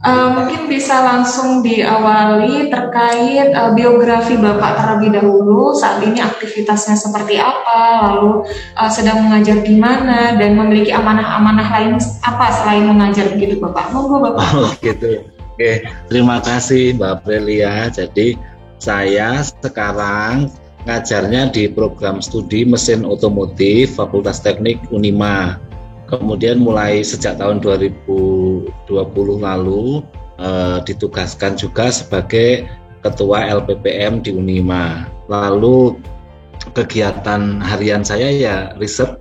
Mungkin bisa langsung diawali terkait biografi Bapak terlebih dahulu, saat ini aktivitasnya seperti apa, lalu sedang mengajar di mana, dan memiliki amanah-amanah lain apa selain mengajar begitu Bapak. Monggo Oh Bapak. gitu. Oke, terima kasih Mbak Prelia. Jadi saya sekarang ngajarnya di program studi mesin otomotif Fakultas Teknik Unima. Kemudian mulai sejak tahun 2020 lalu ditugaskan juga sebagai Ketua LPPM di Unima. Lalu kegiatan harian saya ya riset.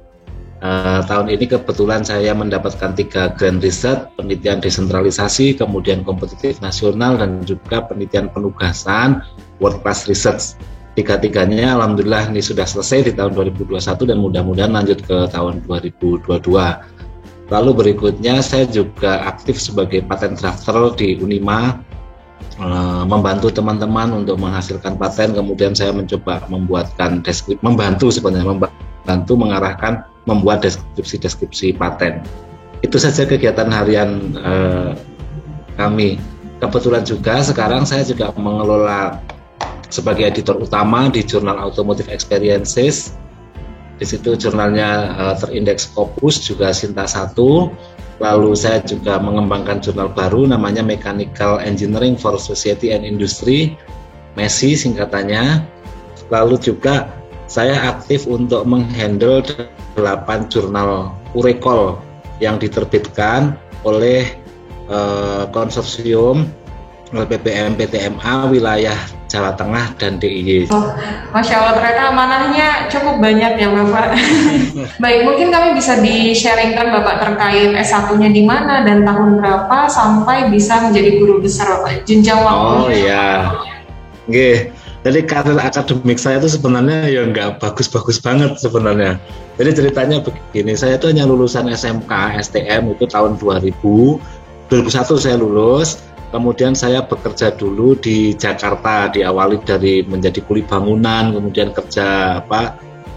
Tahun ini kebetulan saya mendapatkan 3 grant riset, penelitian desentralisasi, kemudian kompetitif nasional, dan juga penelitian penugasan world class research. Tiga-tiganya alhamdulillah ini sudah selesai di tahun 2021 dan mudah-mudahan lanjut ke tahun 2022. Lalu berikutnya saya juga aktif sebagai patent drafter di Unima, membantu teman-teman untuk menghasilkan paten. Kemudian saya mencoba membuatkan membantu mengarahkan membuat deskripsi paten. Itu saja kegiatan harian kami. Kebetulan juga sekarang saya juga mengelola sebagai editor utama di jurnal Automotive Experiences. Di situ jurnalnya terindeks Scopus juga Sinta 1. Lalu saya juga mengembangkan jurnal baru namanya Mechanical Engineering for Society and Industry, MESI singkatannya. Lalu juga saya aktif untuk menghandle 8 jurnal Urecall yang diterbitkan oleh konsorsium LPPM PTMA wilayah Jawa Tengah dan DIY. Oh, Masya Allah, ternyata amanahnya cukup banyak ya Bapak. Baik, mungkin kami bisa di-sharingkan Bapak terkait S1-nya di mana dan tahun berapa sampai bisa menjadi guru besar Bapak, jenjang Oh waktunya. iya, oke. Jadi karir akademik saya itu sebenarnya ya nggak bagus-bagus banget sebenarnya. Jadi ceritanya begini, saya itu hanya lulusan SMK, STM itu tahun 2001 saya lulus. Kemudian saya bekerja dulu di Jakarta, diawali dari menjadi kuli bangunan, kemudian kerja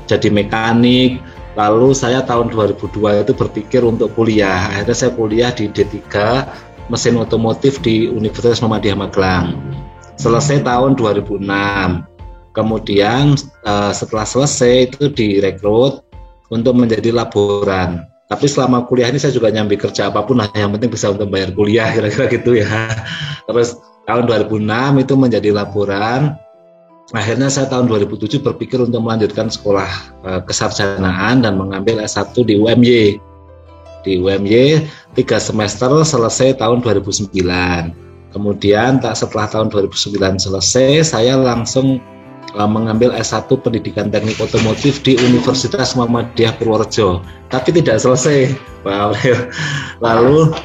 jadi mekanik. Lalu saya tahun 2002 itu berpikir untuk kuliah. Akhirnya saya kuliah di D3 mesin otomotif di Universitas Muhammadiyah Magelang. Selesai tahun 2006. Kemudian setelah selesai itu direkrut untuk menjadi laboran. Tapi selama kuliah ini saya juga nyambi kerja apapun, yang penting bisa untuk bayar kuliah, kira-kira gitu ya. Terus tahun 2006 itu menjadi laboran. Akhirnya saya tahun 2007 berpikir untuk melanjutkan sekolah kesarjanaan dan mengambil S1 di UMY. Di UMY 3 semester selesai tahun 2009. Kemudian setelah tahun 2009 selesai, saya langsung mengambil S1 Pendidikan Teknik Otomotif di Universitas Muhammadiyah Purworejo, tapi tidak selesai. Lalu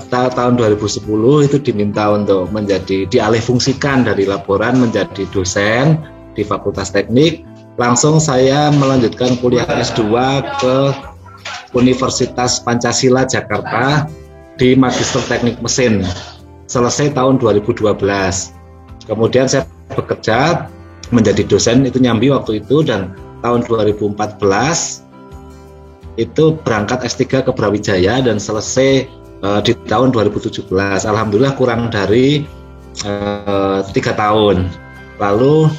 tahun 2010 itu diminta untuk dialihfungsikan dari laboran menjadi dosen di Fakultas Teknik. Langsung saya melanjutkan kuliah S2 ke Universitas Pancasila Jakarta di Magister Teknik Mesin. Selesai tahun 2012. Kemudian saya bekerja menjadi dosen itu nyambi waktu itu, dan tahun 2014 itu berangkat S3 ke Brawijaya dan selesai di tahun 2017. Alhamdulillah kurang dari 3 tahun. Lalu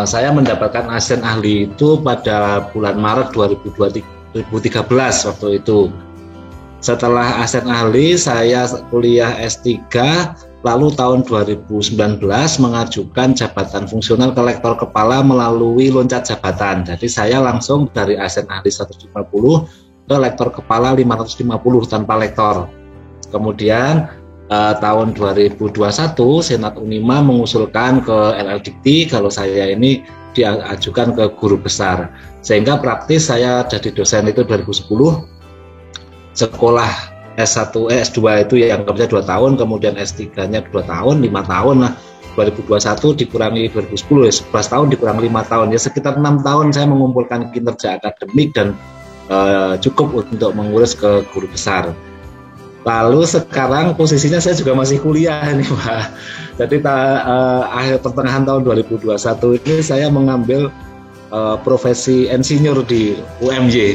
saya mendapatkan asisten ahli itu pada bulan Maret 2013 waktu itu. Setelah asisten ahli saya kuliah S3. Lalu tahun 2019 mengajukan jabatan fungsional ke lektor kepala melalui loncat jabatan. Jadi saya langsung dari asisten ahli 150 ke lektor kepala 550 tanpa lektor. Kemudian tahun 2021 Senat Unima mengusulkan ke LLDikti kalau saya ini diajukan ke guru besar. Sehingga praktis saya jadi dosen itu 2010, sekolah S1, S2 itu yang kerja 2 tahun, kemudian S3-nya 2 tahun, 5 tahun lah. 2021 dikurangi 2010, 11 tahun dikurangi 5 tahun. Ya sekitar 6 tahun saya mengumpulkan kinerja akademik dan cukup untuk mengurus ke guru besar. Lalu sekarang posisinya saya juga masih kuliah nih Pak. Jadi akhir pertengahan tahun 2021 ini saya mengambil profesi insinyur di UMY.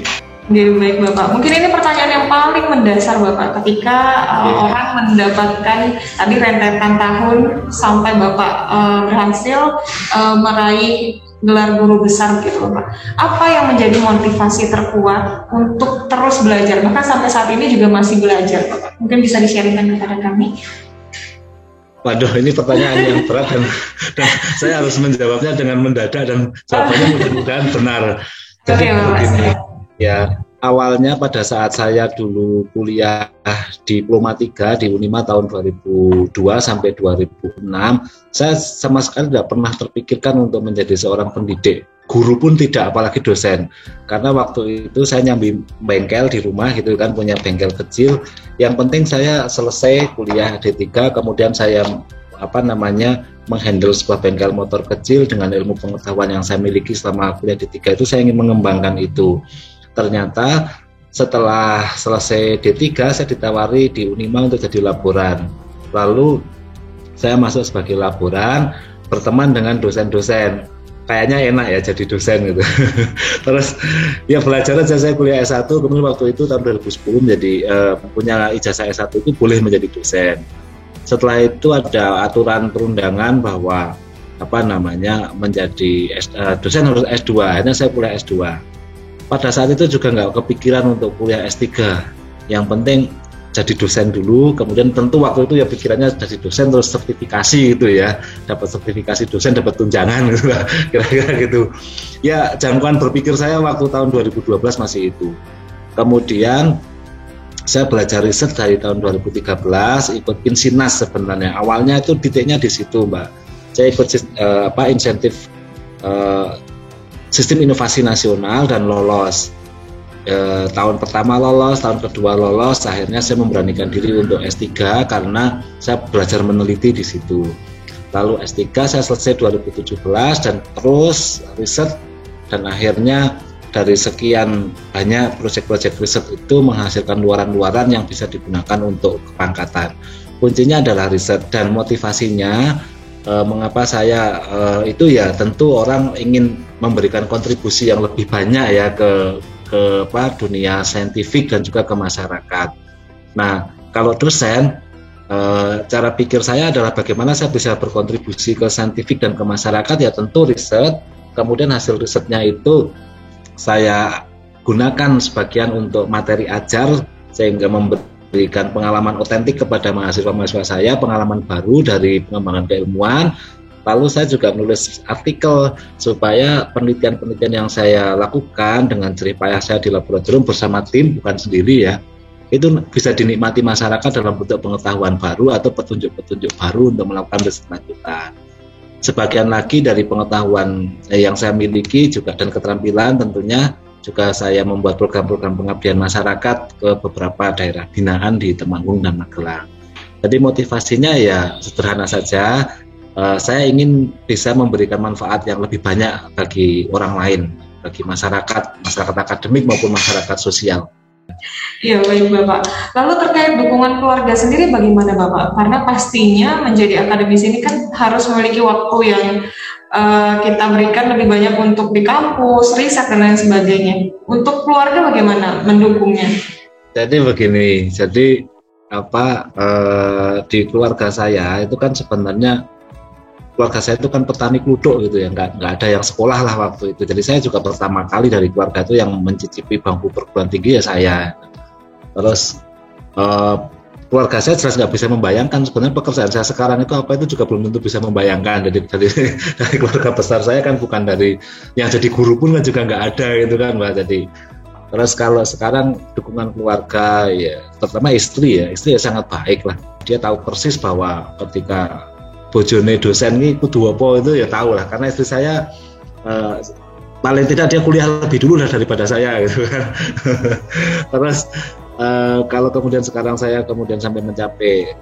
Ya, baik Bapak. Mungkin ini pertanyaan yang paling mendasar Bapak ketika orang mendapatkan tadi rentetan tahun sampai Bapak berhasil meraih gelar guru besar gitu Bapak. Apa yang menjadi motivasi terkuat untuk terus belajar? Bahkan sampai saat ini juga masih belajar Bapak. Mungkin bisa di-sharingkan kepada kami. Waduh, ini pertanyaan yang berat dan saya harus menjawabnya dengan mendadak dan jawabannya mudah-mudahan benar. Jadi begini, ya awalnya pada saat saya dulu kuliah Diploma 3 di Unima tahun 2002 sampai 2006, saya sama sekali tidak pernah terpikirkan untuk menjadi seorang pendidik. Guru pun tidak, apalagi dosen. Karena waktu itu saya nyambi bengkel di rumah gitu kan, punya bengkel kecil. Yang penting saya selesai kuliah D3, kemudian saya menghandle sebuah bengkel motor kecil dengan ilmu pengetahuan yang saya miliki selama kuliah D3 itu, saya ingin mengembangkan itu. Ternyata setelah selesai D3 saya ditawari di Unima untuk jadi laboran. Lalu saya masuk sebagai laboran, berteman dengan dosen-dosen. Kayaknya enak ya jadi dosen gitu. Terus ya belajar aja, saya kuliah S1, kemudian waktu itu tahun 2010 menjadi punya ijazah S1 itu boleh menjadi dosen. Setelah itu ada aturan perundangan bahwa menjadi dosen harus S2. Akhirnya saya kuliah S2. Pada saat itu juga nggak kepikiran untuk kuliah S3. Yang penting jadi dosen dulu, kemudian tentu waktu itu ya pikirannya jadi dosen terus sertifikasi gitu ya, dapat sertifikasi dosen, dapat tunjangan gitu lah, kira-kira gitu. Ya jangkauan berpikir saya waktu tahun 2012 masih itu. Kemudian saya belajar riset dari tahun 2013, ikut Insinas sebenarnya. Awalnya itu titiknya di situ, Mbak. Saya ikut insentif sistem inovasi nasional dan lolos. Tahun pertama lolos, tahun kedua lolos, akhirnya saya memberanikan diri untuk S3 karena saya belajar meneliti di situ. Lalu S3 saya selesai 2017 dan terus riset, dan akhirnya dari sekian banyak proyek-proyek riset itu menghasilkan luaran-luaran yang bisa digunakan untuk kepangkatan. Kuncinya adalah riset dan motivasinya. Mengapa saya itu ya tentu orang ingin memberikan kontribusi yang lebih banyak ya ke dunia saintifik dan juga ke masyarakat. Nah, kalau dosen, cara pikir saya adalah bagaimana saya bisa berkontribusi ke saintifik dan ke masyarakat, ya tentu riset, kemudian hasil risetnya itu saya gunakan sebagian untuk materi ajar, sehingga memberikan pengalaman otentik kepada mahasiswa-mahasiswa saya, pengalaman baru dari pengembangan keilmuan. Lalu saya juga menulis artikel supaya penelitian-penelitian yang saya lakukan dengan jerih payah saya di laboratorium bersama tim, bukan sendiri ya, itu bisa dinikmati masyarakat dalam bentuk pengetahuan baru atau petunjuk-petunjuk baru untuk melakukan riset lanjutan. Sebagian lagi dari pengetahuan yang saya miliki juga dan keterampilan tentunya juga saya membuat program-program pengabdian masyarakat ke beberapa daerah binaan di Temanggung dan Magelang. Jadi motivasinya ya sederhana saja. Saya ingin bisa memberikan manfaat yang lebih banyak bagi orang lain, bagi masyarakat akademik maupun masyarakat sosial. Iya, baik Bapak. Lalu terkait dukungan keluarga sendiri bagaimana Bapak? Karena pastinya menjadi akademisi ini kan harus memiliki waktu yang kita berikan lebih banyak untuk di kampus, riset dan lain sebagainya. Untuk keluarga bagaimana mendukungnya? Jadi begini, di keluarga saya itu kan sebenarnya keluarga saya itu kan petani kluduk gitu ya, nggak ada yang sekolah lah waktu itu. Jadi saya juga pertama kali dari keluarga itu yang mencicipi bangku perguruan tinggi ya saya. Terus keluarga saya jelas nggak bisa membayangkan sebenarnya pekerjaan saya sekarang itu apa, itu juga belum tentu bisa membayangkan. Jadi dari keluarga besar saya kan bukan dari yang jadi guru pun kan juga nggak ada gitu kan Mbak. Jadi terus kalau sekarang dukungan keluarga ya terutama istri ya sangat baik lah. Dia tahu persis bahwa ketika bojone dosen ini kudu apa itu ya tahu lah, karena istri saya paling tidak dia kuliah lebih dulu lah daripada saya gitu kan. Terus kalau kemudian sekarang saya kemudian sampai mencapai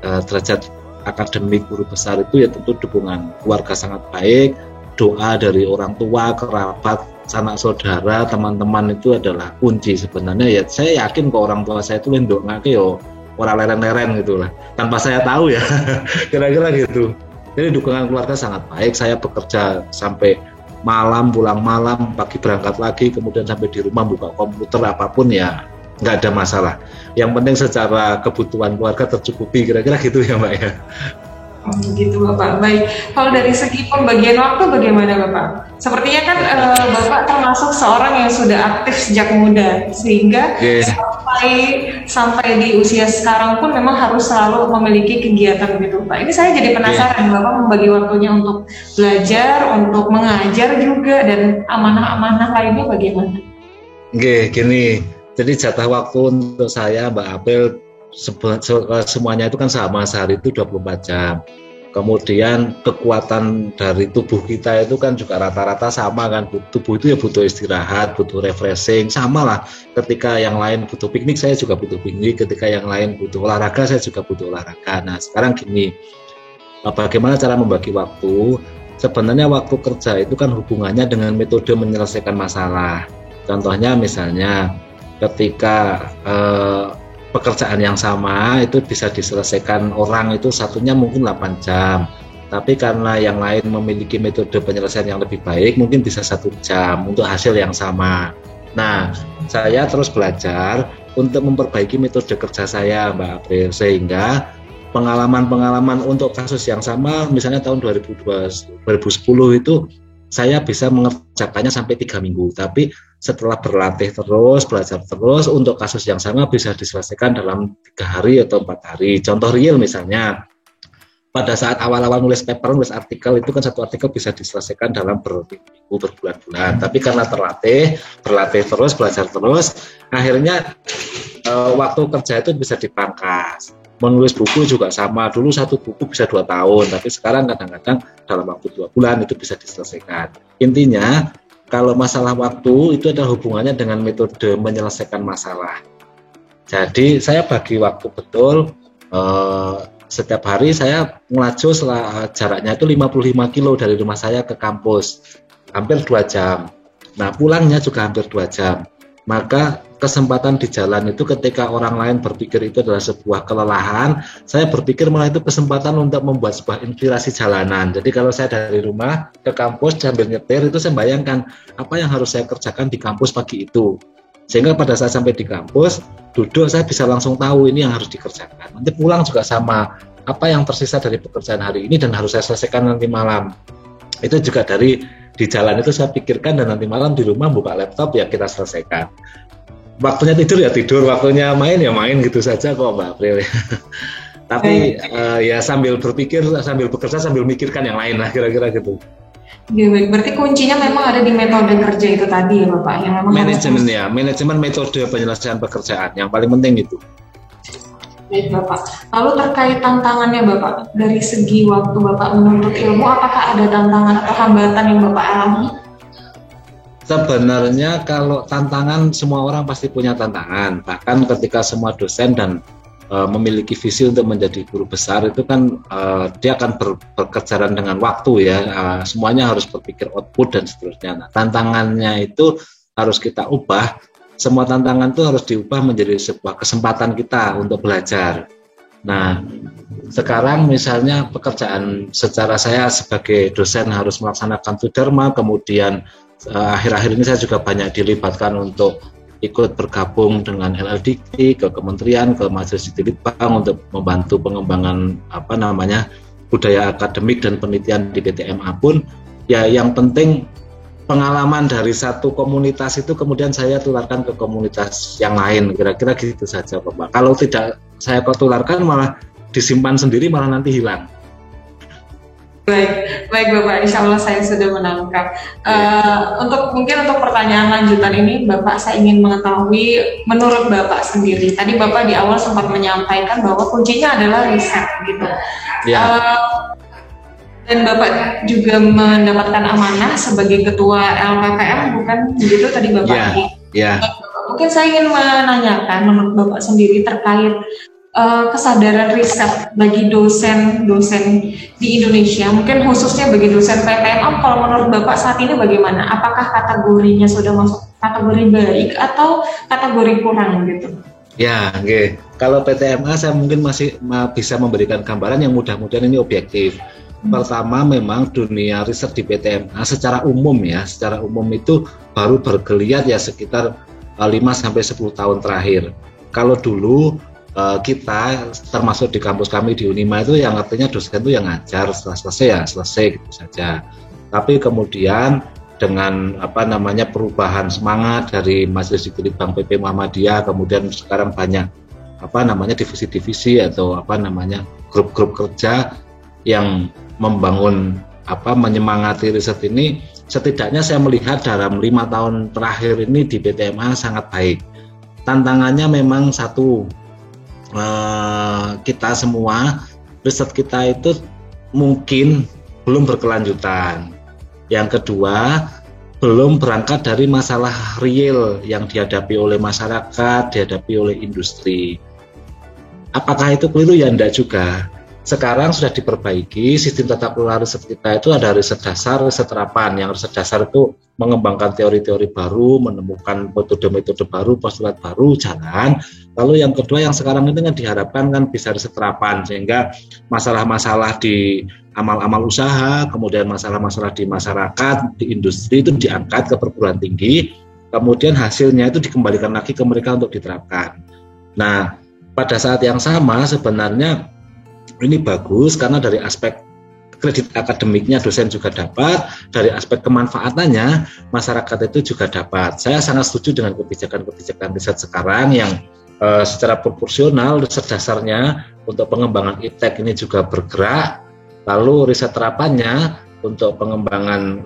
derajat akademik guru besar itu ya tentu dukungan keluarga sangat baik, doa dari orang tua, kerabat, sanak saudara, teman-teman itu adalah kunci sebenarnya ya. Saya yakin kok orang tua saya itu ndongake yo orang leren-leren gitu lah, tanpa saya tahu ya, kira-kira gitu. Jadi dukungan keluarga sangat baik. Saya bekerja sampai malam pulang malam, pagi berangkat lagi, kemudian sampai di rumah buka komputer apapun ya nggak ada masalah. Yang penting secara kebutuhan keluarga tercukupi, kira-kira gitu ya Mbak ya. Gitu Bapak. Baik, kalau dari segi pembagian waktu bagaimana Bapak? Sepertinya kan Bapak termasuk seorang yang sudah aktif sejak muda, sehingga sampai di usia sekarang pun memang harus selalu memiliki kegiatan gitu Pak. Ini saya jadi penasaran, Bapak membagi waktunya untuk belajar, untuk mengajar juga, dan amanah-amanah lainnya bagaimana? Gini, jadi jatah waktu untuk saya Mbak April semuanya itu kan sama, sehari itu 24 jam. Kemudian kekuatan dari tubuh kita itu kan juga rata-rata sama kan. Tubuh itu ya butuh istirahat, butuh refreshing, sama lah. Ketika yang lain butuh piknik, saya juga butuh piknik. Ketika yang lain butuh olahraga, saya juga butuh olahraga. Nah sekarang gini, bagaimana cara membagi waktu? Sebenarnya waktu kerja itu kan hubungannya dengan metode menyelesaikan masalah. Contohnya misalnya ketika pekerjaan yang sama itu bisa diselesaikan orang itu satunya mungkin 8 jam, tapi karena yang lain memiliki metode penyelesaian yang lebih baik mungkin bisa 1 jam untuk hasil yang sama. Nah saya terus belajar untuk memperbaiki metode kerja saya Mbak April, sehingga pengalaman-pengalaman untuk kasus yang sama misalnya tahun 2010 itu saya bisa mengerjakannya sampai 3 minggu, tapi setelah berlatih terus, belajar terus, untuk kasus yang sama bisa diselesaikan dalam 3 hari atau 4 hari. Contoh real misalnya, pada saat awal-awal nulis paper, nulis artikel, itu kan satu artikel bisa diselesaikan dalam berminggu, berbulan-bulan. Tapi karena berlatih terus, belajar terus, akhirnya waktu kerja itu bisa dipangkas. Menulis buku juga sama, dulu satu buku bisa 2 tahun, tapi sekarang kadang-kadang dalam waktu 2 bulan itu bisa diselesaikan. Intinya, kalau masalah waktu itu ada hubungannya dengan metode menyelesaikan masalah. Jadi saya bagi waktu betul, setiap hari saya melaju jaraknya itu 55 kilo dari rumah saya ke kampus, hampir 2 jam. Nah pulangnya juga hampir 2 jam. Maka kesempatan di jalan itu ketika orang lain berpikir itu adalah sebuah kelelahan, saya berpikir malah itu kesempatan untuk membuat sebuah inspirasi jalanan. Jadi kalau saya dari rumah ke kampus sambil nyetir itu saya bayangkan apa yang harus saya kerjakan di kampus pagi itu. Sehingga pada saat sampai di kampus, duduk saya bisa langsung tahu ini yang harus dikerjakan. Nanti pulang juga sama, apa yang tersisa dari pekerjaan hari ini dan harus saya selesaikan nanti malam. Itu juga di jalan itu saya pikirkan, dan nanti malam di rumah buka laptop ya kita selesaikan. Waktunya tidur ya tidur, waktunya main ya main, gitu saja kok Mbak April. Tapi ya sambil berpikir, sambil bekerja, sambil mikirkan yang lain lah, kira-kira gitu. Ya, baik. Berarti kuncinya memang ada di metode kerja itu tadi ya Bapak, yang memang manajemen metode penyelesaian pekerjaan yang paling penting itu. Baik Bapak. Lalu terkait tantangannya Bapak, dari segi waktu Bapak menuntut ilmu, apakah ada tantangan atau hambatan yang Bapak alami? Sebenarnya kalau tantangan, semua orang pasti punya tantangan. Bahkan ketika semua dosen dan memiliki visi untuk menjadi guru besar itu kan dia akan berkejaran dengan waktu ya. Semuanya harus berpikir output dan seterusnya. Nah, tantangannya itu harus kita ubah. Semua tantangan itu harus diubah menjadi sebuah kesempatan kita untuk belajar. Nah, sekarang misalnya pekerjaan secara saya sebagai dosen harus melaksanakan Dharma, kemudian akhir-akhir ini saya juga banyak dilibatkan untuk ikut bergabung dengan LLDK, ke kementerian, ke Majelis Litbang untuk membantu pengembangan budaya akademik dan penelitian di PTMA pun. Ya yang penting pengalaman dari satu komunitas itu kemudian saya tularkan ke komunitas yang lain, kira-kira gitu saja Bapak. Kalau tidak saya tularkan malah disimpan sendiri, malah nanti hilang. Baik Bapak, insya Allah saya sudah menangkap. Mungkin untuk pertanyaan lanjutan ini, Bapak, saya ingin mengetahui menurut Bapak sendiri. Tadi Bapak di awal sempat menyampaikan bahwa kuncinya adalah riset, gitu. Dan Bapak juga mendapatkan amanah sebagai ketua LPPM, bukan begitu tadi Bapak? Mungkin saya ingin menanyakan menurut Bapak sendiri terkait kesadaran riset bagi dosen-dosen di Indonesia, mungkin khususnya bagi dosen PTMA. Kalau menurut Bapak saat ini bagaimana? Apakah kategorinya sudah masuk kategori baik atau kategori kurang gitu? Ya, Kalau PTMA saya mungkin masih bisa memberikan gambaran yang mudah-mudahan ini objektif. Pertama, memang dunia riset di PTMA secara umum itu baru bergeliat ya sekitar 5-10 tahun terakhir. Kalau dulu kita termasuk di kampus kami di Unima itu yang artinya dosen itu yang ngajar, setelah selesai ya selesai gitu saja. Tapi kemudian dengan perubahan semangat dari Majelis Dikti Litbang PP Muhammadiyah, kemudian sekarang banyak divisi-divisi atau grup-grup kerja yang membangun menyemangati riset ini. Setidaknya saya melihat dalam 5 tahun terakhir ini di PTMA sangat baik. Tantangannya memang satu, kita semua riset kita itu mungkin belum berkelanjutan. Yang kedua, belum berangkat dari masalah real yang dihadapi oleh masyarakat, dihadapi oleh industri. Apakah itu keliru? Ya enggak juga. Sekarang sudah diperbaiki sistem tata kelola riset kita itu ada riset dasar, riset terapan. Yang riset dasar itu mengembangkan teori-teori baru, menemukan metode-metode baru, postulat baru, jalan. Lalu yang kedua yang sekarang ini kan diharapkan kan bisa riset terapan, sehingga masalah-masalah di amal-amal usaha, kemudian masalah-masalah di masyarakat, di industri itu diangkat ke perguruan tinggi, kemudian hasilnya itu dikembalikan lagi ke mereka untuk diterapkan. Nah, pada saat yang sama sebenarnya ini bagus karena dari aspek kredit akademiknya dosen juga dapat, dari aspek kemanfaatannya masyarakat itu juga dapat. Saya sangat setuju dengan kebijakan-kebijakan riset sekarang yang secara proporsional riset dasarnya untuk pengembangan iptek ini juga bergerak, lalu riset terapannya untuk pengembangan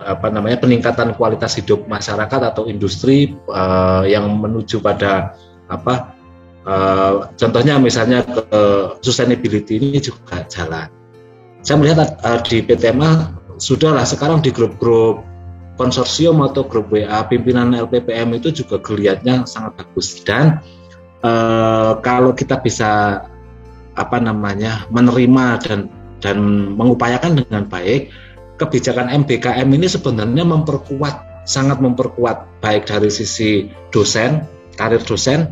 peningkatan kualitas hidup masyarakat atau industri yang menuju pada contohnya misalnya ke sustainability ini juga jalan. Saya melihat di PTMA sudahlah sekarang di grup-grup konsorsium atau grup WA pimpinan LPPM itu juga geliatnya sangat bagus, dan kalau kita bisa menerima dan mengupayakan dengan baik, kebijakan MBKM ini sebenarnya sangat memperkuat baik dari sisi dosen, karir dosen,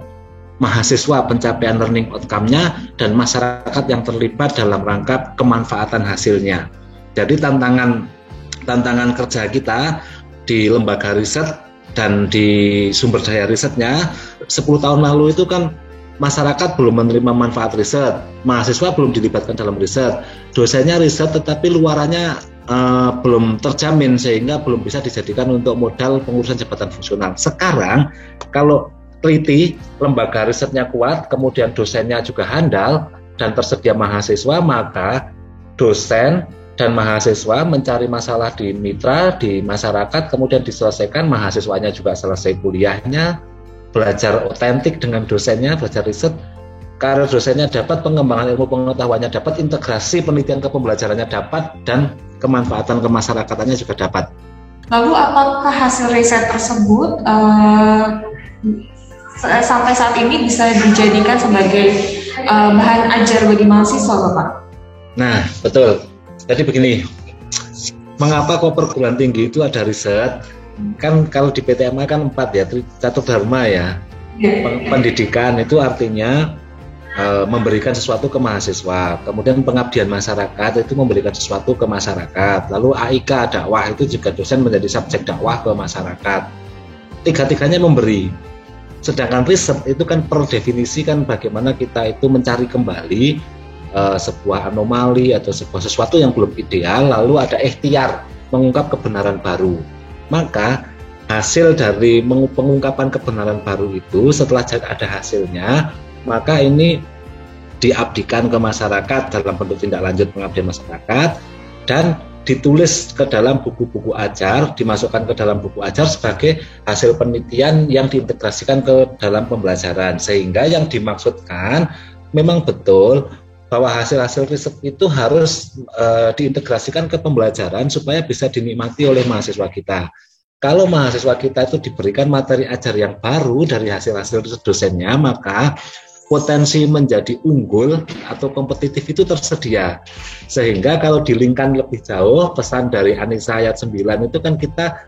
mahasiswa pencapaian learning outcome-nya, dan masyarakat yang terlibat dalam rangka kemanfaatan hasilnya. Jadi tantangan kerja kita di lembaga riset dan di sumber daya risetnya 10 tahun lalu itu kan masyarakat belum menerima manfaat riset, mahasiswa belum dilibatkan dalam riset, dosennya riset tetapi luarannya belum terjamin sehingga belum bisa dijadikan untuk modal pengurusan jabatan fungsional. Sekarang kalau teliti, lembaga risetnya kuat, kemudian dosennya juga handal dan tersedia mahasiswa, maka dosen dan mahasiswa mencari masalah di mitra, di masyarakat, kemudian diselesaikan, mahasiswanya juga selesai kuliahnya, belajar otentik dengan dosennya, belajar riset, karir dosennya dapat, pengembangan ilmu pengetahuannya dapat, integrasi penelitian ke pembelajarannya dapat, dan kemanfaatan kemasyarakatan juga dapat. Lalu apakah hasil riset tersebut sampai saat ini bisa dijadikan sebagai bahan ajar bagi mahasiswa, Bapak? Nah, betul. Jadi begini, mengapa kok perguruan tinggi itu ada riset? Kan kalau di PTMA kan 4 ya, catur dharma ya. Pendidikan itu artinya memberikan sesuatu ke mahasiswa, kemudian pengabdian masyarakat itu memberikan sesuatu ke masyarakat, lalu AIK dakwah itu juga dosen menjadi subjek dakwah ke masyarakat. Tiga-tiganya memberi. Sedangkan riset itu kan per definisi kan bagaimana kita itu mencari kembali sebuah anomali atau sesuatu yang belum ideal, lalu ada ikhtiar mengungkap kebenaran baru. Maka hasil dari pengungkapan kebenaran baru itu setelah ada hasilnya, maka ini diabdikan ke masyarakat dalam bentuk tindak lanjut pengabdian masyarakat dan ditulis ke dalam buku-buku ajar, dimasukkan ke dalam buku ajar sebagai hasil penelitian yang diintegrasikan ke dalam pembelajaran, sehingga yang dimaksudkan memang betul bahwa hasil-hasil riset itu harus diintegrasikan ke pembelajaran supaya bisa dinikmati oleh mahasiswa kita. Kalau mahasiswa kita itu diberikan materi ajar yang baru dari hasil-hasil riset dosennya, maka potensi menjadi unggul atau kompetitif itu tersedia. Sehingga kalau dilingkan lebih jauh, pesan dari Anissa ayat 9 itu kan kita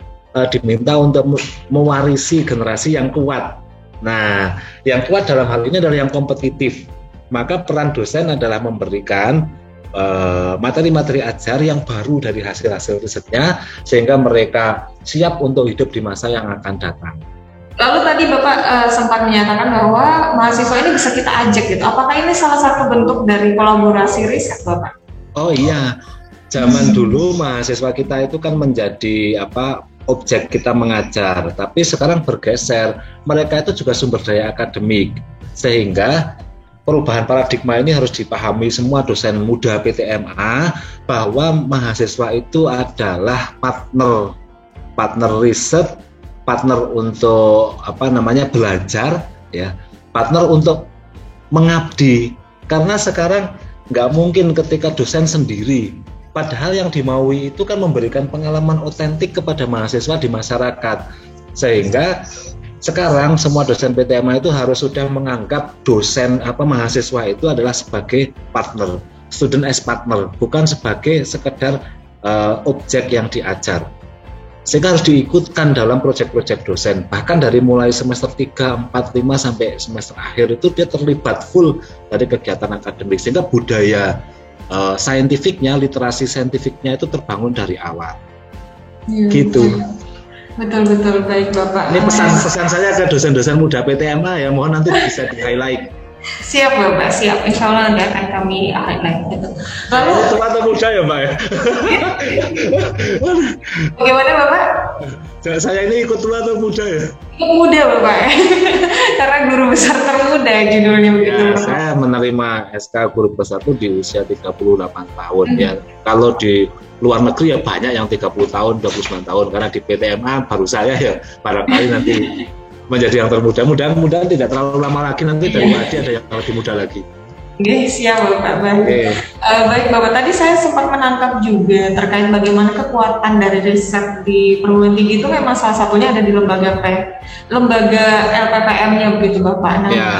diminta untuk mewarisi generasi yang kuat. Nah, yang kuat dalam hal ini adalah yang kompetitif. Maka peran dosen adalah memberikan materi-materi ajar yang baru dari hasil-hasil risetnya, sehingga mereka siap untuk hidup di masa yang akan datang. Lalu tadi Bapak sempat menyatakan bahwa mahasiswa ini bisa kita ajak gitu. Apakah ini salah satu bentuk dari kolaborasi riset Bapak? Oh iya, zaman dulu mahasiswa kita itu kan menjadi objek kita mengajar, tapi sekarang bergeser, mereka itu juga sumber daya akademik, sehingga perubahan paradigma ini harus dipahami semua dosen muda PTMA bahwa mahasiswa itu adalah partner riset, partner untuk belajar, ya, partner untuk mengabdi. Karena sekarang nggak mungkin ketika dosen sendiri, padahal yang dimaui itu kan memberikan pengalaman otentik kepada mahasiswa di masyarakat, sehingga sekarang semua dosen PTMA itu harus sudah menganggap dosen mahasiswa itu adalah sebagai partner, student as partner, bukan sebagai sekedar objek yang diajar. Sehingga harus diikutkan dalam proyek-proyek dosen, bahkan dari mulai semester 3, 4, 5 sampai semester akhir itu dia terlibat full dari kegiatan akademik, sehingga budaya saintifiknya, literasi saintifiknya itu terbangun dari awal. Gitu. Betul, baik Bapak. Ini pesan saya ke dosen-dosen muda PTMA ya, mohon nanti bisa di-highlight. Siap Bapak, siap. Insya Allah nanti akan kami highlight gitu. Lalu tua atau muda ya Mbak ya? Bagaimana Bapak? Saya ini ikut tua atau muda ya? Ikut muda Bapak ya. Karena guru besar termuda judulnya begitu. Ya, saya menerima SK guru besar itu di usia 38 tahun ya. Kalau di luar negeri ya banyak yang 30 tahun, 29 tahun, karena di PTMA baru saya ya, barangkali nanti menjadi yang termuda. Mudah-mudahan tidak terlalu lama lagi, nanti dari Wadi ada yang lebih muda lagi. Oke, siap Bapak. Baik. Baik Bapak, tadi saya sempat menangkap juga terkait bagaimana kekuatan dari riset di perguruan tinggi itu memang salah satunya ada di lembaga LPPM-nya begitu Bapak. Nah,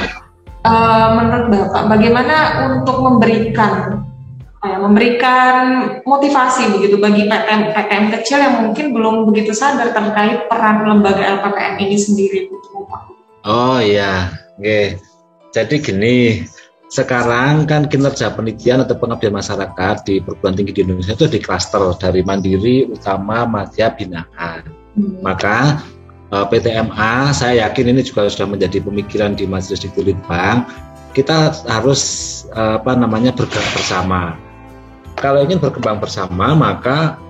menurut Bapak bagaimana untuk memberikan motivasi begitu bagi PTM kecil yang mungkin belum begitu sadar terkait peran lembaga LPPM ini sendiri, Bapak? Oh iya, oke. Jadi gini, sekarang kan kinerja penelitian atau pengabdian masyarakat di perguruan tinggi di Indonesia itu di klaster dari mandiri, utama, madya, binaan. Maka PTMA, saya yakin ini juga sudah menjadi pemikiran di Majelis Dikti Litbang, kita harus bergerak bersama. Kalau ingin berkembang bersama, maka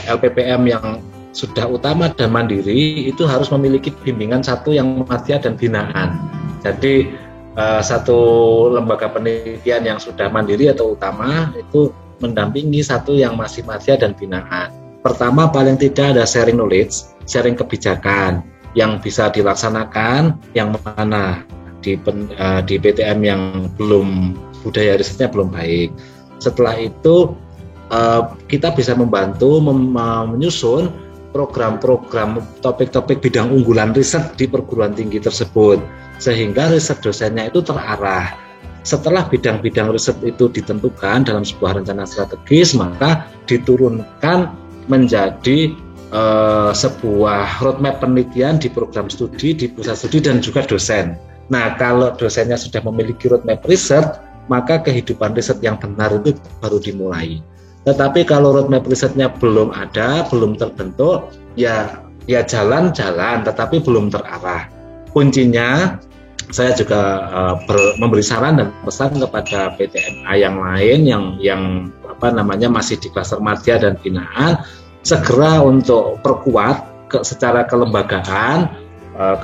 LPPM yang sudah utama dan mandiri itu harus memiliki bimbingan satu yang madya dan binaan. Jadi satu lembaga penelitian yang sudah mandiri atau utama itu mendampingi satu yang masih madya dan binaan. Pertama, paling tidak ada sharing knowledge, sharing kebijakan yang bisa dilaksanakan, yang mana di PTM yang belum, budaya risetnya belum baik. Setelah itu kita bisa membantu menyusun program-program topik-topik bidang unggulan riset di perguruan tinggi tersebut, sehingga riset dosennya itu terarah. Setelah bidang-bidang riset itu ditentukan dalam sebuah rencana strategis, maka diturunkan menjadi sebuah roadmap penelitian di program studi, di pusat studi, dan juga dosen. Nah, kalau dosennya sudah memiliki roadmap riset, maka kehidupan riset yang benar itu baru dimulai. Tetapi kalau roadmap risetnya belum ada, belum terbentuk, ya jalan-jalan, tetapi belum terarah. Kuncinya, saya juga memberi saran dan pesan kepada PTMA yang lain yang masih di klaster madya dan binaan, segera untuk perkuat secara kelembagaan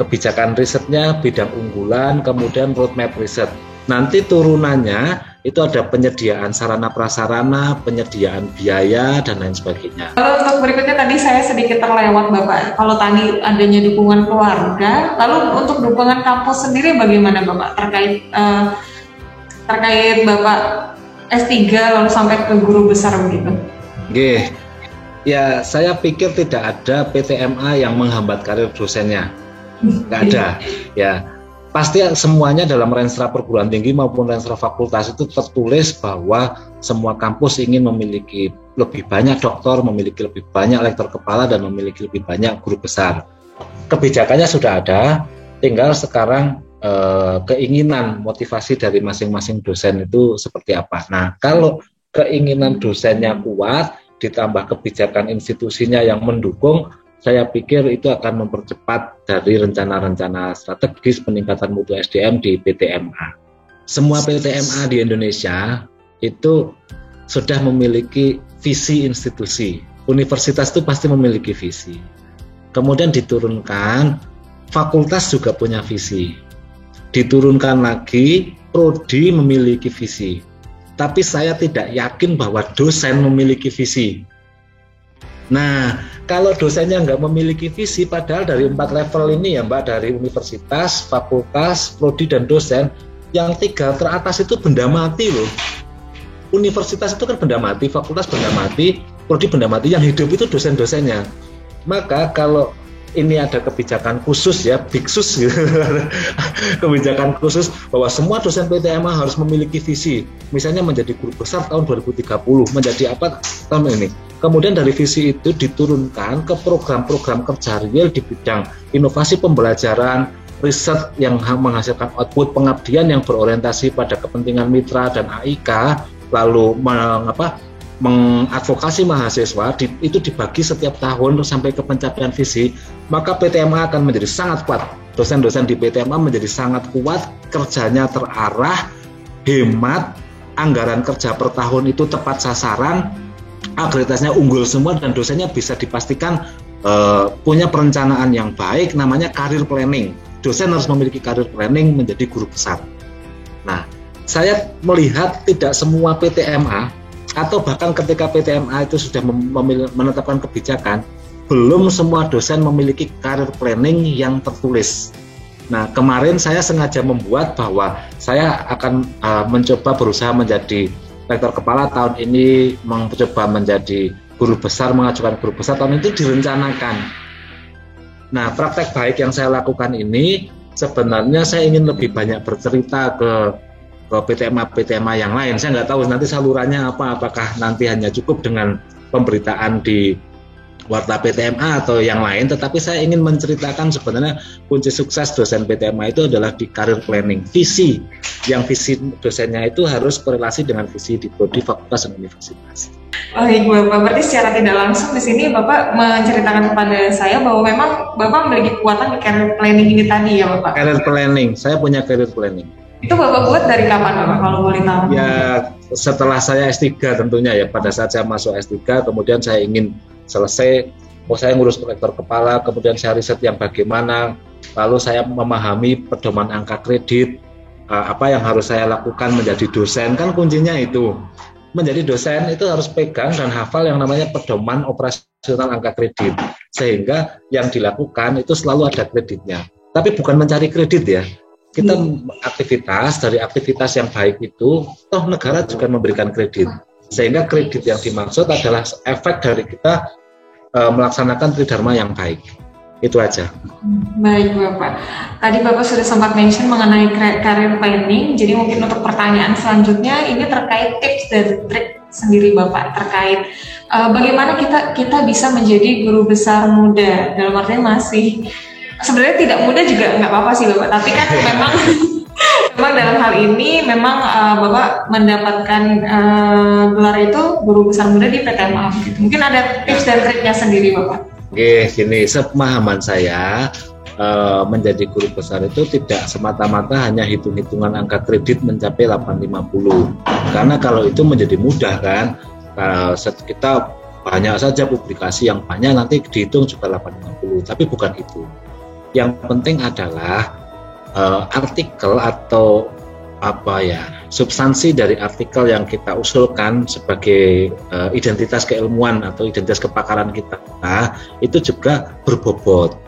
kebijakan risetnya, bidang unggulan, kemudian roadmap riset. Nanti turunannya itu ada penyediaan sarana prasarana, penyediaan biaya, dan lain sebagainya. Kalau untuk berikutnya tadi saya sedikit terlewat Bapak, kalau tadi adanya dukungan keluarga, lalu untuk dukungan kampus sendiri bagaimana Bapak terkait Bapak S3 lalu sampai ke guru besar begitu? Oke, ya saya pikir tidak ada PTMA yang menghambat karir dosennya, nggak ada, ya. Pasti semuanya dalam renstra perguruan tinggi maupun renstra fakultas itu tertulis bahwa semua kampus ingin memiliki lebih banyak doktor, memiliki lebih banyak lektor kepala, dan memiliki lebih banyak guru besar. Kebijakannya sudah ada, tinggal sekarang keinginan motivasi dari masing-masing dosen itu seperti apa. Nah, kalau keinginan dosennya kuat ditambah kebijakan institusinya yang mendukung, saya pikir itu akan mempercepat dari rencana-rencana strategis peningkatan mutu SDM di PTMA. Semua PTMA di Indonesia itu sudah memiliki visi institusi. Universitas itu pasti memiliki visi. Kemudian diturunkan, fakultas juga punya visi. Diturunkan lagi, prodi memiliki visi. Tapi saya tidak yakin bahwa dosen memiliki visi. Nah, kalau dosennya nggak memiliki visi, padahal dari 4 level ini ya Mbak, dari universitas, fakultas, prodi, dan dosen, yang 3 teratas itu benda mati loh. Universitas itu kan benda mati, fakultas benda mati, prodi benda mati, yang hidup itu dosen-dosennya. Maka kalau ini ada kebijakan khusus ya, biksus gitu. Kebijakan khusus bahwa semua dosen PTMA harus memiliki visi, misalnya menjadi guru besar tahun 2030, menjadi apa tahun ini. Kemudian dari visi itu diturunkan ke program-program kerja real di bidang inovasi pembelajaran, riset yang menghasilkan output, pengabdian yang berorientasi pada kepentingan mitra dan AIK, lalu mengadvokasi mahasiswa, itu dibagi setiap tahun sampai ke pencapaian visi, maka PTMA akan menjadi sangat kuat. Dosen-dosen di PTMA menjadi sangat kuat, kerjanya terarah, hemat, anggaran kerja per tahun itu tepat sasaran, akreditasinya unggul semua, dan dosennya bisa dipastikan punya perencanaan yang baik, namanya career planning. Dosen harus memiliki career planning menjadi guru besar. Nah, saya melihat tidak semua PTMA, atau bahkan ketika PTMA itu sudah menetapkan kebijakan, belum semua dosen memiliki career planning yang tertulis. Nah, kemarin saya sengaja membuat bahwa saya akan mencoba berusaha menjadi rektor kepala tahun ini, mencoba menjadi guru besar, mengajukan guru besar tahun itu direncanakan. Nah, praktek baik yang saya lakukan ini sebenarnya saya ingin lebih banyak bercerita ke PTMA yang lain. Saya nggak tahu nanti salurannya apa, apakah nanti hanya cukup dengan pemberitaan di warta PTMA atau yang lain, tetapi saya ingin menceritakan sebenarnya kunci sukses dosen PTMA itu adalah di career planning, visi, yang visi dosennya itu harus korelasi dengan visi di prodi, fakultas, dan universitas. Baik Bapak, berarti secara tidak langsung di sini Bapak menceritakan kepada saya bahwa memang Bapak memiliki kekuatan di career planning ini tadi ya Bapak? Career planning, saya punya career planning. Itu Bapak buat dari kapan Bapak kalau boleh tahu? Ya setelah saya S3 tentunya ya, pada saat saya masuk S3 kemudian saya ingin selesai, saya ngurus rektor kepala, kemudian saya riset yang bagaimana, lalu saya memahami pedoman angka kredit, apa yang harus saya lakukan menjadi dosen, kan kuncinya itu. Menjadi dosen itu harus pegang dan hafal yang namanya pedoman operasional angka kredit, sehingga yang dilakukan itu selalu ada kreditnya. Tapi bukan mencari kredit ya, kita aktivitas, dari aktivitas yang baik itu, toh negara juga memberikan kredit, sehingga kredit yang dimaksud adalah efek dari kita melaksanakan tridharma yang baik. Itu aja. Baik Bapak, tadi Bapak sudah sempat mention mengenai career planning, jadi mungkin untuk pertanyaan selanjutnya ini terkait tips dan trik sendiri Bapak terkait bagaimana kita bisa menjadi guru besar muda, dalam artian masih sebenarnya tidak muda juga nggak apa-apa sih Bapak, tapi kan memang dalam hal ini memang Bapak mendapatkan gelar itu guru besar muda di PTMA. Mungkin ada tips dan triknya sendiri Bapak. Oke, gini, sepemahaman saya menjadi guru besar itu tidak semata-mata hanya hitung-hitungan angka kredit mencapai 850. Karena kalau itu menjadi mudah kan, kita banyak saja publikasi yang banyak nanti dihitung juga 850, tapi bukan itu. Yang penting adalah artikel atau substansi dari artikel yang kita usulkan sebagai identitas keilmuan atau identitas kepakaran kita itu juga berbobot.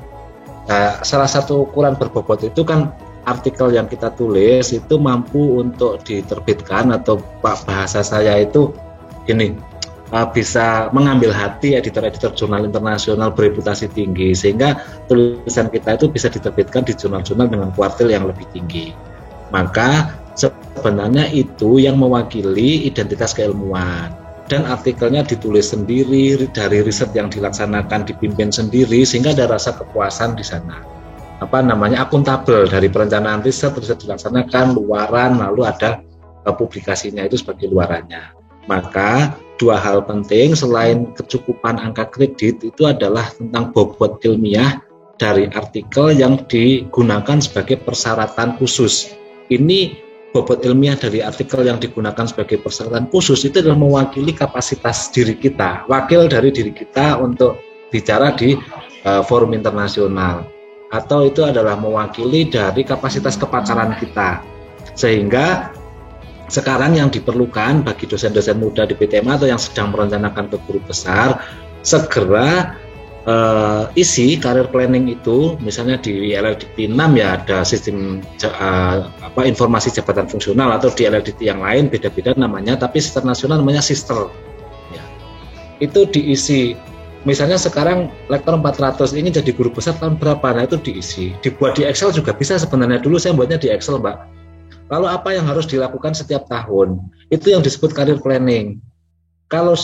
Salah satu ukuran berbobot itu kan artikel yang kita tulis itu mampu untuk diterbitkan, atau bahasa saya itu gini, bisa mengambil hati editor-editor jurnal internasional bereputasi tinggi, sehingga tulisan kita itu bisa diterbitkan di jurnal-jurnal dengan kuartil yang lebih tinggi. Maka sebenarnya itu yang mewakili identitas keilmuan, dan artikelnya ditulis sendiri, dari riset yang dilaksanakan dipimpin sendiri, sehingga ada rasa kepuasan di sana. akuntabel dari perencanaan riset dilaksanakan, luaran, lalu ada publikasinya itu sebagai luarannya. Maka dua hal penting selain kecukupan angka kredit itu adalah tentang bobot ilmiah dari artikel yang digunakan sebagai persyaratan khusus. Ini bobot ilmiah dari artikel yang digunakan sebagai persyaratan khusus itu adalah mewakili kapasitas diri kita, wakil dari diri kita untuk bicara di forum internasional, atau itu adalah mewakili dari kapasitas kepakaran kita. Sehingga sekarang yang diperlukan bagi dosen-dosen muda di PTMA atau yang sedang merencanakan ke guru besar, segera isi career planning itu. Misalnya di LLDT 6 ya ada sistem informasi jabatan fungsional, atau di LLDT yang lain beda-beda namanya, tapi secara nasional namanya sister ya. Itu diisi. Misalnya sekarang lektor 400 ini jadi guru besar tahun berapa, nah itu diisi. Dibuat di Excel juga bisa sebenarnya, dulu saya buatnya di Excel Mbak. Lalu apa yang harus dilakukan setiap tahun, itu yang disebut career planning. Kalau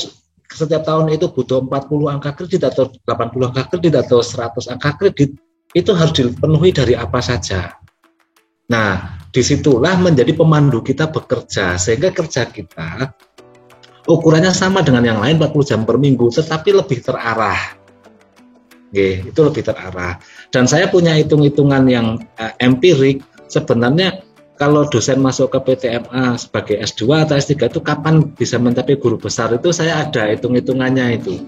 setiap tahun itu butuh 40 angka kredit atau 80 angka kredit atau 100 angka kredit, itu harus dipenuhi dari apa saja. Nah, disitulah menjadi pemandu kita bekerja, sehingga kerja kita ukurannya sama dengan yang lain 40 jam per minggu, tetapi lebih terarah. Itu lebih terarah. Dan saya punya hitung-hitungan yang empirik. Sebenarnya kalau dosen masuk ke PTMA sebagai S2 atau S3 itu kapan bisa mencapai guru besar, itu saya ada hitung-hitungannya itu.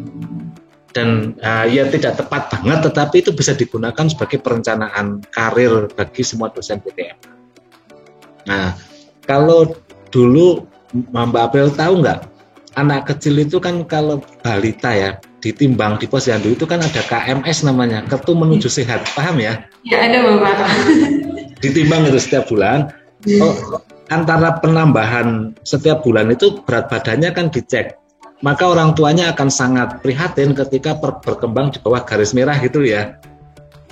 Dan ya tidak tepat banget, tetapi itu bisa digunakan sebagai perencanaan karir bagi semua dosen PTMA. Nah, kalau dulu Mbak April tahu nggak, anak kecil itu kan kalau balita ya, ditimbang di posyandu itu kan ada KMS namanya, kartu menuju sehat, paham ya? Ya ada Bapak. Ditimbang itu setiap bulan. Antara penambahan setiap bulan itu berat badannya kan dicek. Maka orang tuanya akan sangat prihatin ketika berkembang di bawah garis merah gitu ya.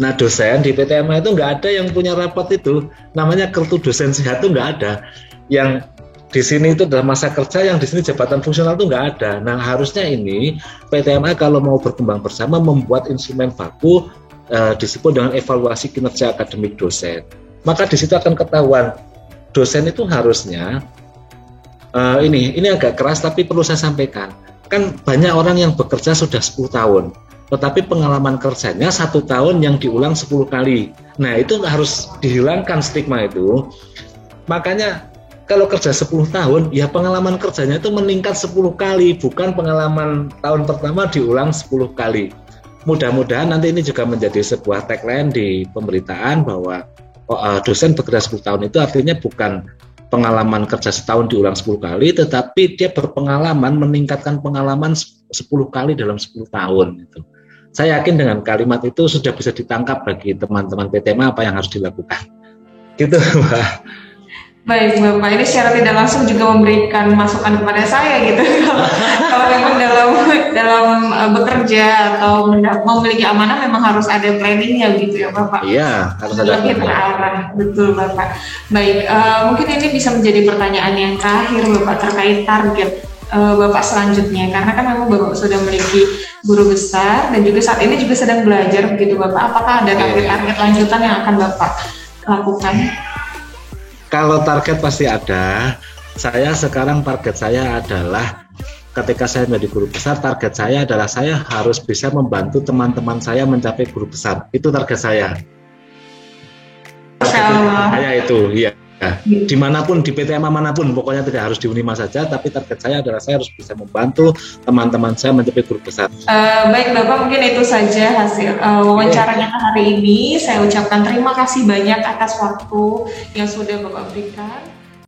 Nah, dosen di PTMA itu nggak ada yang punya rapot itu, namanya kartu dosen sehat itu nggak ada. Yang di sini itu adalah masa kerja, yang di sini jabatan fungsional itu nggak ada. Nah, harusnya ini PTMA kalau mau berkembang bersama membuat instrumen baku disebut dengan evaluasi kinerja akademik dosen. Maka di situ akan ketahuan dosen itu harusnya ini agak keras tapi perlu saya sampaikan. Kan banyak orang yang bekerja sudah 10 tahun, tetapi pengalaman kerjanya 1 tahun yang diulang 10 kali. Nah, itu harus dihilangkan stigma itu. Makanya kalau kerja 10 tahun, ya pengalaman kerjanya itu meningkat 10 kali, bukan pengalaman tahun pertama diulang 10 kali. Mudah-mudahan nanti ini juga menjadi sebuah tagline di pemberitaan bahwa dosen bekerja 10 tahun itu artinya bukan pengalaman kerja setahun diulang 10 kali, tetapi dia berpengalaman meningkatkan pengalaman 10 kali dalam 10 tahun. Gitu. Saya yakin dengan kalimat itu sudah bisa ditangkap bagi teman-teman PTMA apa yang harus dilakukan. Gitu, Mbak. Baik Bapak, ini secara tidak langsung juga memberikan masukan kepada saya gitu. Kalau memang dalam bekerja atau memiliki amanah memang harus ada planningnya gitu ya Bapak. Iya, harus ada lebih terarah, betul Bapak. Baik, mungkin ini bisa menjadi pertanyaan yang terakhir Bapak terkait target Bapak selanjutnya, karena kan memang Bapak sudah memiliki guru besar dan juga saat ini juga sedang belajar begitu Bapak. Apakah ada target-target lanjutan yang akan Bapak lakukan? Kalau target pasti ada. Saya sekarang target saya adalah ketika saya menjadi guru besar, target saya adalah saya harus bisa membantu teman-teman saya mencapai guru besar. Itu target saya. Saya itu, iya. Dimanapun, di PTMA manapun, pokoknya tidak harus di Unima saja, tapi target saya adalah saya harus bisa membantu teman-teman saya mencapai guru besar. Baik Bapak, mungkin itu saja hasil wawancara kita hari ini. Saya ucapkan terima kasih banyak atas waktu yang sudah Bapak berikan.